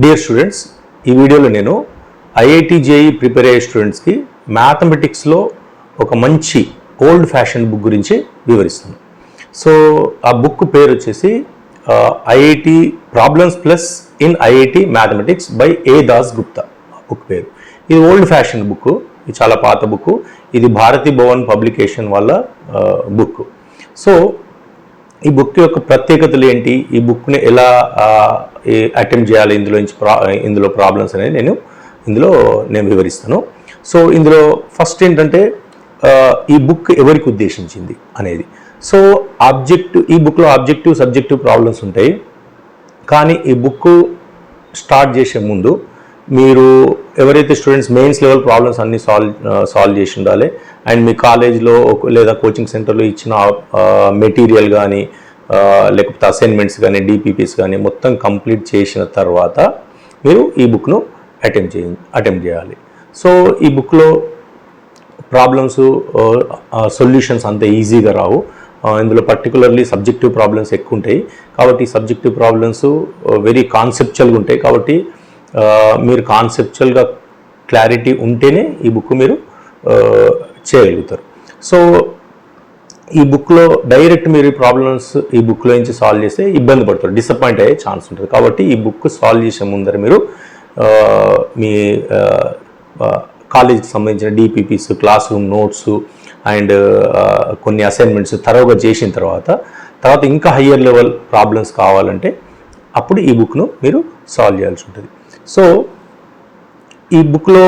Dear students, ఈ వీడియోలో నేను ఐఐటి జేఈ ప్రిపేర్ అయ్యే స్టూడెంట్స్కి మ్యాథమెటిక్స్లో ఒక మంచి ఓల్డ్ ఫ్యాషన్ బుక్ గురించి వివరిస్తున్నాను. సో ఆ బుక్ పేరు వచ్చేసి IIT problems plus in IIT mathematics by A Das Gupta. Book పేరు. ఇది ఓల్డ్ ఫ్యాషన్ బుక్, ఇది చాలా పాత బుక్. ఇది భారతీ భవన్ పబ్లికేషన్ వాళ్ళ బుక్. సో ఈ బుక్ యొక్క ప్రత్యేకతలు ఏంటి, ఈ బుక్ని ఎలా అటెంప్ట్ చేయాలి, ఇందులో ప్రాబ్లమ్స్ అనేది నేను వివరిస్తాను. సో ఇందులో ఫస్ట్ ఏంటంటే ఈ బుక్ ఎవరికి ఉద్దేశించింది అనేది. సో ఈ బుక్లో ఆబ్జెక్టివ్ సబ్జెక్టివ్ ప్రాబ్లమ్స్ ఉంటాయి. కానీ ఈ బుక్ స్టార్ట్ చేసే ముందు మీరు ఎవరైతే స్టూడెంట్స్ మెయిన్స్ లెవెల్ ప్రాబ్లమ్స్ అన్ని సాల్వ్ చేసి ఉండాలి. అండ్ మీ కాలేజ్లో లేదా కోచింగ్ సెంటర్లో ఇచ్చిన మెటీరియల్ కానీ లేకపోతే అసైన్మెంట్స్ కానీ డిపిపిస్ కానీ మొత్తం కంప్లీట్ చేసిన తర్వాత మీరు ఈ బుక్ను అటెంప్ట్ చేయాలి. సో ఈ బుక్లో ప్రాబ్లమ్స్ సొల్యూషన్స్ అంత ఈజీగా రావు. ఇందులో పర్టికులర్లీ సబ్జెక్టివ్ ప్రాబ్లమ్స్ ఎక్కువ ఉంటాయి. కాబట్టి సబ్జెక్టివ్ ప్రాబ్లమ్స్ వెరీ కాన్సెప్చువల్గా ఉంటాయి. కాబట్టి మీరు కాన్సెప్చువల్గా క్లారిటీ ఉంటేనే ఈ బుక్ మీరు చేయగలుగుతారు. సో ఈ బుక్లో డైరెక్ట్ మీరు ప్రాబ్లమ్స్ ఈ బుక్లో నుంచి సాల్వ్ చేస్తే ఇబ్బంది పడతారు, డిసప్పాయింట్ అయ్యే ఛాన్స్ ఉంటుంది. కాబట్టి ఈ బుక్ సాల్వ్ చేసే ముందర మీరు మీ కాలేజీకి సంబంధించిన DPPs, class room notes and కొన్ని అసైన్మెంట్స్ తరోగా చేసిన తర్వాత ఇంకా హయ్యర్ లెవెల్ ప్రాబ్లమ్స్ కావాలంటే అప్పుడు ఈ బుక్ను మీరు సాల్వ్ చేయాల్సి ఉంటుంది. సో ఈ బుక్లో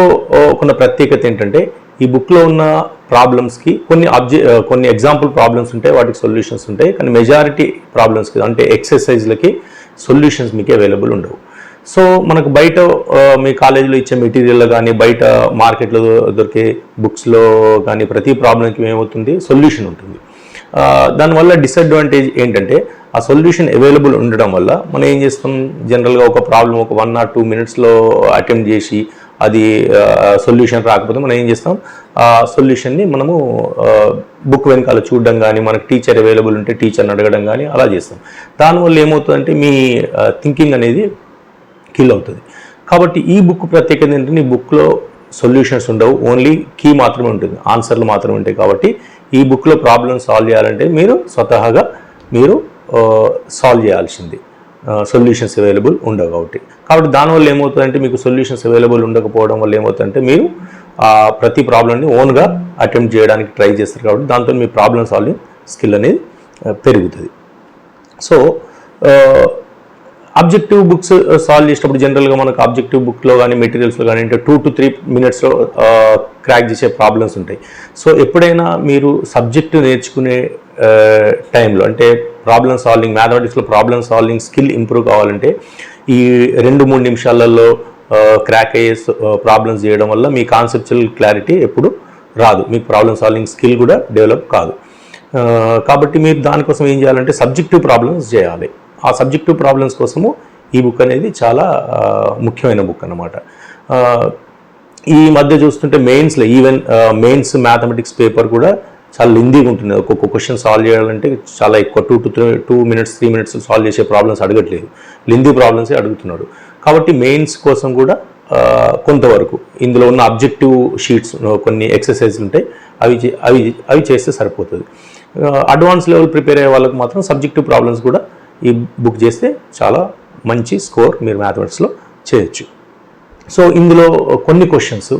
ఉన్న ప్రత్యేకత ఏంటంటే ఈ బుక్లో ఉన్న ప్రాబ్లమ్స్కి కొన్ని ఎగ్జాంపుల్ ప్రాబ్లమ్స్ ఉంటాయి, వాటికి సొల్యూషన్స్ ఉంటాయి. కానీ మెజారిటీ ప్రాబ్లమ్స్కి అంటే ఎక్సర్సైజ్లకి సొల్యూషన్స్ మీకు అవైలబుల్ ఉండవు. సో మనకు బయట మీ కాలేజీలో ఇచ్చే మెటీరియల్లో కానీ బయట మార్కెట్లో దొరికే బుక్స్లో కానీ ప్రతి ప్రాబ్లంకి ఏమవుతుంది, సొల్యూషన్ ఉంటుంది. దానివల్ల డిసడ్వాంటేజ్ ఏంటంటే ఆ సొల్యూషన్ అవైలబుల్ ఉండడం వల్ల మనం ఏం చేస్తాం, జనరల్గా ఒక ప్రాబ్లం ఒక 1 or 2 minutesలో అటెంప్ట్ చేసి అది సొల్యూషన్ రాకపోతే మనం ఏం చేస్తాం, ఆ సొల్యూషన్ని మనము బుక్ వెనకాల చూడడం కానీ మనకు టీచర్ అవైలబుల్ ఉంటే టీచర్ని అడగడం కానీ అలా చేస్తాం. దానివల్ల ఏమవుతుందంటే మీ థింకింగ్ అనేది కిల్ అవుతుంది. కాబట్టి ఈ బుక్ ప్రత్యేకత ఏంటంటే ఈ బుక్లో సొల్యూషన్స్ ఉండవు, ఓన్లీ కీ మాత్రమే ఉంటుంది, ఆన్సర్లు మాత్రమే ఉంటాయి. కాబట్టి ఈ బుక్లో ప్రాబ్లమ్ సాల్వ్ చేయాలంటే మీరు స్వతహాగా సాల్వ్ చేయాల్సింది, సొల్యూషన్స్ అవైలబుల్ ఉండవు. కాబట్టి దానివల్ల ఏమవుతుందంటే మీకు సొల్యూషన్స్ అవైలబుల్ ఉండకపోవడం వల్ల ఏమవుతుందంటే మీరు ప్రతి ప్రాబ్లమ్ని ఓన్గా అటెంప్ట్ చేయడానికి ట్రై చేస్తారు. కాబట్టి దాంతో మీ ప్రాబ్లమ్ సాల్వింగ్ స్కిల్ అనేది పెరుగుతుంది. సో ఆబ్జెక్టివ్ బుక్స్ సాల్వ్ చేసేటప్పుడు జనరల్గా మనకు ఆబ్జెక్టివ్ బుక్లో కానీ మెటీరియల్స్లో కానీ అంటే 2 to 3 minutesలో క్రాక్ చేసే ప్రాబ్లమ్స్ ఉంటాయి. సో ఎప్పుడైనా మీరు సబ్జెక్టు నేర్చుకునే టైంలో అంటే ప్రాబ్లమ్ సాల్వింగ్, మ్యాథమెటిక్స్లో ప్రాబ్లమ్ సాల్వింగ్ స్కిల్ ఇంప్రూవ్ కావాలంటే ఈ 2-3 నిమిషాలలో క్రాక్ అయ్యే ప్రాబ్లమ్స్ చేయడం వల్ల మీ కాన్సెప్చువల్ క్లారిటీ ఎప్పుడు రాదు, మీకు ప్రాబ్లమ్ సాల్వింగ్ స్కిల్ కూడా డెవలప్ కాదు. కాబట్టి మీరు దానికోసం ఏం చేయాలంటే సబ్జెక్టివ్ ప్రాబ్లమ్స్ చేయాలి. ఆ సబ్జెక్టివ్ ప్రాబ్లమ్స్ కోసము ఈ బుక్ అనేది చాలా ముఖ్యమైన బుక్ అన్నమాట. ఈ మధ్య చూస్తుంటే మెయిన్స్లో ఈవెన్ మెయిన్స్ మ్యాథమెటిక్స్ పేపర్ కూడా చాలా లెందీగా ఉంటుంది. ఒక్కొక్క క్వశ్చన్ సాల్వ్ చేయాలంటే చాలా ఎక్కువ 2 minutes 3 minutes సాల్వ్ చేసే ప్రాబ్లమ్స్ అడగట్లేదు, లెందీ ప్రాబ్లమ్సే అడుగుతున్నాడు. కాబట్టి మెయిన్స్ కోసం కూడా కొంతవరకు ఇందులో ఉన్న అబ్జెక్టివ్ షీట్స్ కొన్ని ఎక్సర్సైజ్లు ఉంటాయి, అవి చేస్తే సరిపోతుంది. అడ్వాన్స్ లెవెల్ ప్రిపేర్ అయ్యే వాళ్ళకి మాత్రం సబ్జెక్టివ్ ప్రాబ్లమ్స్ కూడా ఈ బుక్ చేస్తే చాలా మంచి స్కోర్ మీరు మ్యాథమెటిక్స్లో చేయొచ్చు. సో ఇందులో కొన్ని క్వశ్చన్స్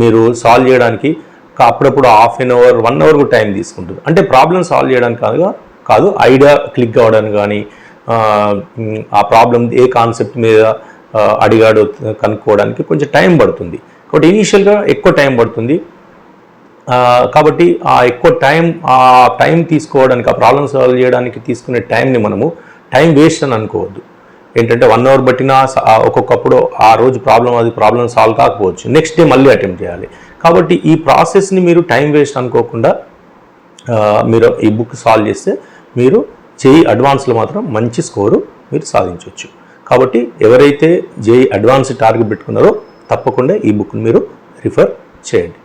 మీరు సాల్వ్ చేయడానికి అప్పుడప్పుడు 1/2 hour 1 hour టైం తీసుకుంటుంది. అంటే ప్రాబ్లమ్ సాల్వ్ చేయడానికి కాదు ఐడియా క్లిక్ అవ్వడానికి కానీ ఆ ప్రాబ్లం ఏ కాన్సెప్ట్ మీద అడిగాడో కనుక్కోవడానికి కొంచెం టైం పడుతుంది. కాబట్టి ఇనీషియల్గా ఎక్కువ టైం పడుతుంది. కాబట్టి ఆ ఎక్కువ టైం తీసుకోవడానికి, ఆ ప్రాబ్లమ్ సాల్వ్ చేయడానికి తీసుకునే టైంని మనము టైం వేస్ట్ అని అనుకోవద్దు. ఏంటంటే 1 hour బట్టినా ఒక్కొక్కప్పుడు ఆ రోజు ప్రాబ్లం సాల్వ్ కాకపోవచ్చు, నెక్స్ట్ డే మళ్ళీ అటెంప్ట్ చేయాలి. కాబట్టి ఈ ప్రాసెస్ని మీరు టైం వేస్ట్ అనుకోకుండా మీరు ఈ బుక్ సాల్వ్ చేస్తే మీరు జేఈ అడ్వాన్స్లో మాత్రం మంచి స్కోరు మీరు సాధించవచ్చు. కాబట్టి ఎవరైతే జేఈ అడ్వాన్స్ టార్గెట్ పెట్టుకున్నారో తప్పకుండా ఈ బుక్ని మీరు రిఫర్ చేయండి.